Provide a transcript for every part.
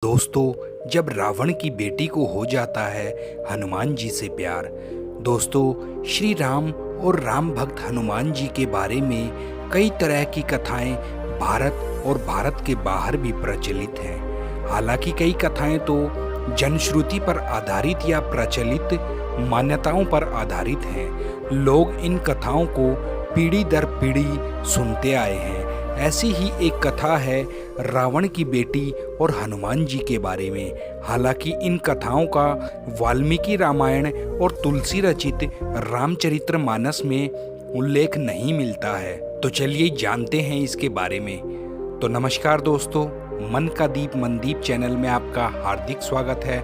दोस्तों, जब रावण की बेटी को हो जाता है हनुमान जी से प्यार। दोस्तों, श्री राम और राम भक्त हनुमान जी के बारे में कई तरह की कथाएं भारत और भारत के बाहर भी प्रचलित हैं। हालांकि कई कथाएं तो जनश्रुति पर आधारित या प्रचलित मान्यताओं पर आधारित हैं। लोग इन कथाओं को पीढ़ी दर पीढ़ी सुनते आए हैं। ऐसी ही एक कथा है रावण की बेटी और हनुमान जी के बारे में। हालांकि इन कथाओं का वाल्मीकि रामायण और तुलसी रचित रामचरितमानस में उल्लेख नहीं मिलता है। तो चलिए जानते हैं इसके बारे में। तो नमस्कार दोस्तों, मन का दीप मनदीप चैनल में आपका हार्दिक स्वागत है।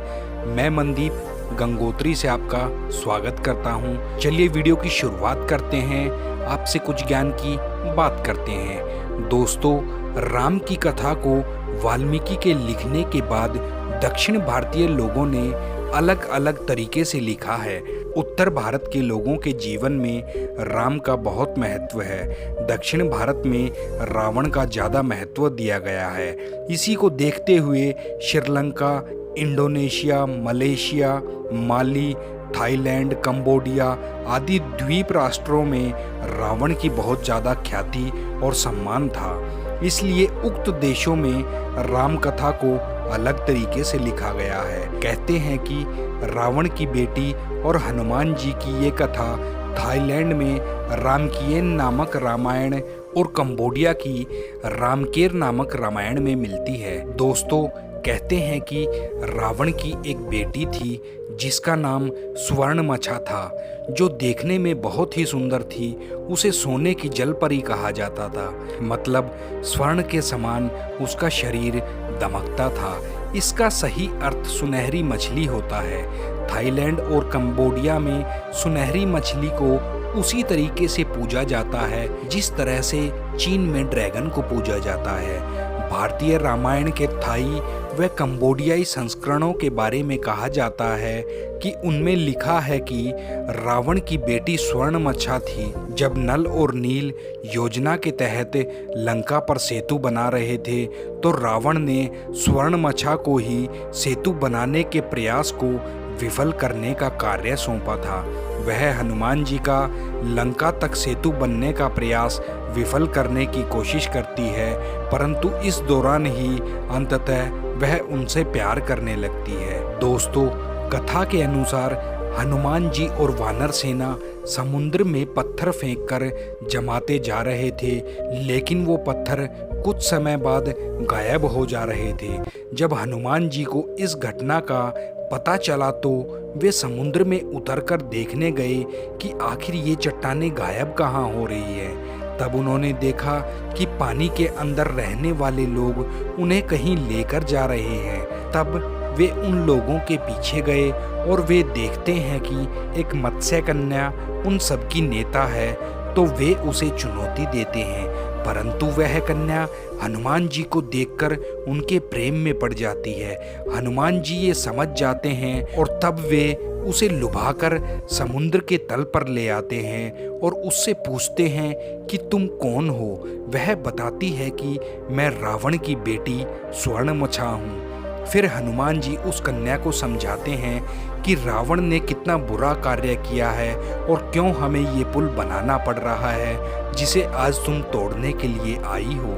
मैं मनदीप गंगोत्री से आपका स्वागत करता हूं। चलिए वीडियो की शुरुआत करते हैं, आपसे कुछ ज्ञान की बात करते हैं। दोस्तों, राम की कथा को वाल्मीकि के लिखने के बाद दक्षिण भारतीय लोगों ने अलग अलग तरीके से लिखा है। उत्तर भारत के लोगों के जीवन में राम का बहुत महत्व है। दक्षिण भारत में रावण का ज़्यादा महत्व दिया गया है। इसी को देखते हुए श्रीलंका, इंडोनेशिया, मलेशिया, माली, थाईलैंड, कंबोडिया आदि द्वीप राष्ट्रों में रावण की बहुत ज़्यादा ख्याति और सम्मान था। इसलिए उक्त देशों में राम कथा को अलग तरीके से लिखा गया है। कहते हैं कि रावण की बेटी और हनुमान जी की ये कथा थाईलैंड में रामकीन नामक रामायण और कंबोडिया की रामकेर नामक रामायण में मिलती है। दोस्तों, कहते हैं कि रावण की एक बेटी थी जिसका नाम स्वर्णमछा था, जो देखने में बहुत ही सुंदर थी। उसे सोने की जलपरी कहा जाता था, मतलब स्वर्ण के समान उसका शरीर दमकता था। इसका सही अर्थ सुनहरी मछली होता है। थाईलैंड और कंबोडिया में सुनहरी मछली को उसी तरीके से पूजा जाता है जिस तरह से चीन में ड्रैगन को पूजा जाता है। भारतीय रामायण के थाई व कंबोडियाई संस्करणों के बारे में कहा जाता है कि उनमें लिखा है कि रावण की बेटी स्वर्णमछा थी। जब नल और नील योजना के तहत लंका पर सेतु बना रहे थे तो रावण ने स्वर्णमछा को ही सेतु बनाने के प्रयास को विफल करने का कार्य सौंपा था। वह हनुमान जी का लंका तक सेतु बनने का प्रयास विफल करने की कोशिश करती है, परंतु इस दौरान ही अंततः वह उनसे प्यार करने लगती है। दोस्तों, कथा के अनुसार हनुमान जी और वानर सेना समुद्र में पत्थर फेंककर जमाते जा रहे थे, लेकिन वो पत्थर कुछ समय बाद गायब हो जा रहे थे। जब हनुमान जी को इस घटना का पता चला तो वे समुद्र में उतरकर देखने गए कि आखिर ये चट्टानें गायब कहाँ हो रही है। तब उन्होंने देखा कि पानी के अंदर रहने वाले लोग उन्हें कहीं लेकर जा रहे हैं। तब वे उन लोगों के पीछे गए और वे देखते हैं कि एक मत्स्य कन्या उन सबकी नेता है, तो वे उसे चुनौती देते हैं, परंतु वह कन्या हनुमान जी को देखकर उनके प्रेम में पड़ जाती है। हनुमान जी ये समझ जाते हैं और तब वे उसे लुभाकर समुद्र के तल पर ले आते हैं और उससे पूछते हैं कि तुम कौन हो। वह बताती है कि मैं रावण की बेटी स्वर्णमछा हूँ। फिर हनुमान जी उस कन्या को समझाते हैं कि रावण ने कितना बुरा कार्य किया है और क्यों हमें ये पुल बनाना पड़ रहा है जिसे आज तुम तोड़ने के लिए आई हो।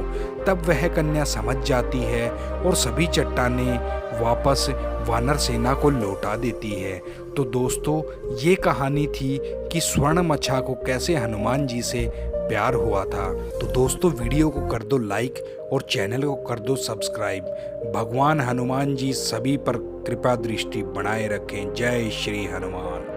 तब वह कन्या समझ जाती है और सभी चट्टानें वापस वानर सेना को लौटा देती है। तो दोस्तों, ये कहानी थी कि स्वर्णमछा को कैसे हनुमान जी से प्यार हुआ था। तो दोस्तों, वीडियो को कर दो लाइक और चैनल को कर दो सब्सक्राइब। भगवान हनुमान जी सभी पर कृपा दृष्टि बनाए रखें। जय श्री हनुमान।